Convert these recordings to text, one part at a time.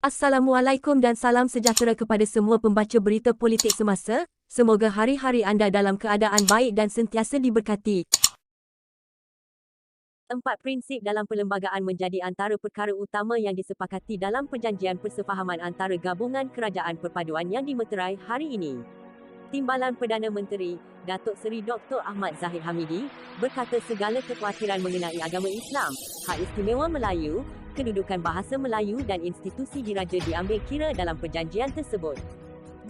Assalamualaikum dan salam sejahtera kepada semua pembaca berita politik semasa. Semoga hari-hari anda dalam keadaan baik dan sentiasa diberkati. 4 prinsip dalam perlembagaan menjadi antara perkara utama yang disepakati dalam perjanjian persefahaman antara gabungan kerajaan perpaduan yang dimeterai hari ini. Timbalan Perdana Menteri, Datuk Seri Dr. Ahmad Zahid Hamidi, berkata segala kekhawatiran mengenai agama Islam, hak istimewa Melayu, kedudukan bahasa Melayu dan institusi diraja diambil kira dalam perjanjian tersebut.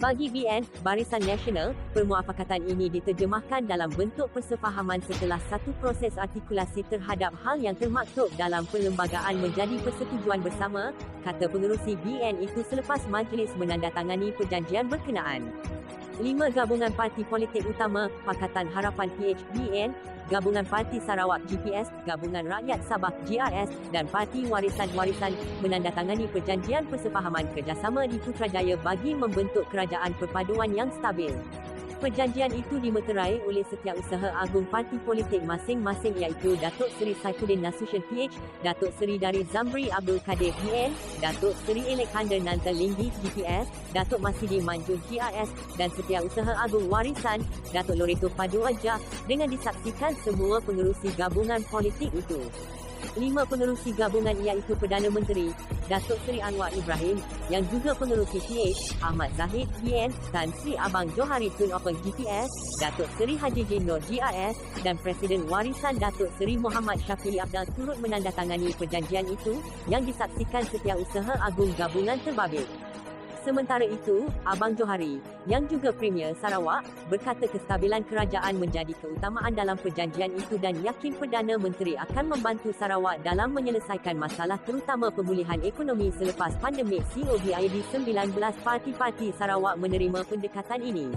Bagi BN, Barisan Nasional, permuafakatan ini diterjemahkan dalam bentuk persefahaman setelah satu proses artikulasi terhadap hal yang termaktub dalam perlembagaan menjadi persetujuan bersama, kata pengerusi BN itu selepas majlis menandatangani perjanjian berkenaan. 5 gabungan parti politik utama, Pakatan Harapan PHBN, Gabungan Parti Sarawak GPS, Gabungan Rakyat Sabah GRS dan Parti Warisan menandatangani perjanjian persefahaman kerjasama di Putrajaya bagi membentuk kerajaan perpaduan yang stabil. Perjanjian itu dimeterai oleh Setiausaha Agung Parti Politik masing-masing iaitu Datuk Seri Saifuddin Nasution PH, Datuk Seri Dari Zamri Abdul Kadir PN, Datuk Seri Alexander Nantal Linggi GPS, Datuk Masidi Manjur GRS dan Setiausaha Agung Warisan, Datuk Loreto Padu Wajah dengan disaksikan semua pengerusi gabungan politik itu. 5 pengerusi gabungan iaitu Perdana Menteri, Datuk Seri Anwar Ibrahim, yang juga pengerusi PH, Ahmad Zahid, BN, Tan Sri Abang Johari Tun Openg GPS, Datuk Seri Haji Jin Nur GRS, dan Presiden Warisan Datuk Seri Muhammad Syafili Abdal turut menandatangani perjanjian itu, yang disaksikan Setiausaha Agung Gabungan Terbabit. Sementara itu, Abang Johari, yang juga Premier Sarawak, berkata kestabilan kerajaan menjadi keutamaan dalam perjanjian itu dan yakin Perdana Menteri akan membantu Sarawak dalam menyelesaikan masalah terutama pemulihan ekonomi selepas pandemik COVID-19. Parti-parti Sarawak menerima pendekatan ini.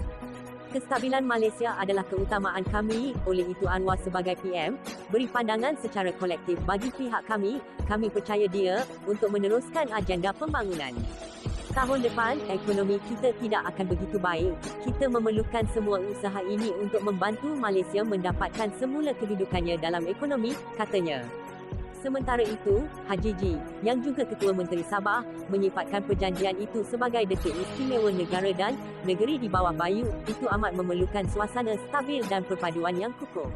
Kestabilan Malaysia adalah keutamaan kami, oleh itu Anwar sebagai PM, beri pandangan secara kolektif bagi pihak kami percaya dia, untuk meneruskan agenda pembangunan. Tahun depan, ekonomi kita tidak akan begitu baik. Kita memerlukan semua usaha ini untuk membantu Malaysia mendapatkan semula kedudukannya dalam ekonomi, katanya. Sementara itu, Haji Ji, yang juga Ketua Menteri Sabah, menyifatkan perjanjian itu sebagai detik istimewa negara dan negeri di bawah bayu, itu amat memerlukan suasana stabil dan perpaduan yang kukuh.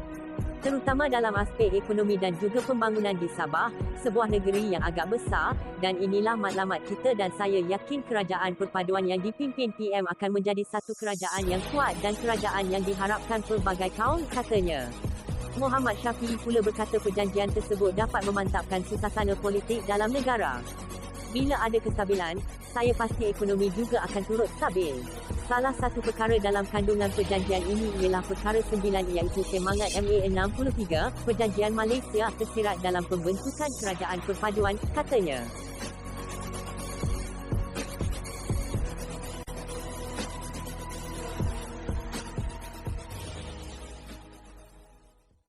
Terutama dalam aspek ekonomi dan juga pembangunan di Sabah, sebuah negeri yang agak besar, dan inilah matlamat kita dan saya yakin kerajaan perpaduan yang dipimpin PM akan menjadi satu kerajaan yang kuat dan kerajaan yang diharapkan pelbagai kaum, katanya. Muhammad Syafii pula berkata perjanjian tersebut dapat memantapkan suasana politik dalam negara. Bila ada kestabilan, saya pasti ekonomi juga akan turut stabil. Salah satu perkara dalam kandungan perjanjian ini ialah perkara 9 iaitu semangat MA 63, perjanjian Malaysia tersirat dalam pembentukan kerajaan perpaduan, katanya.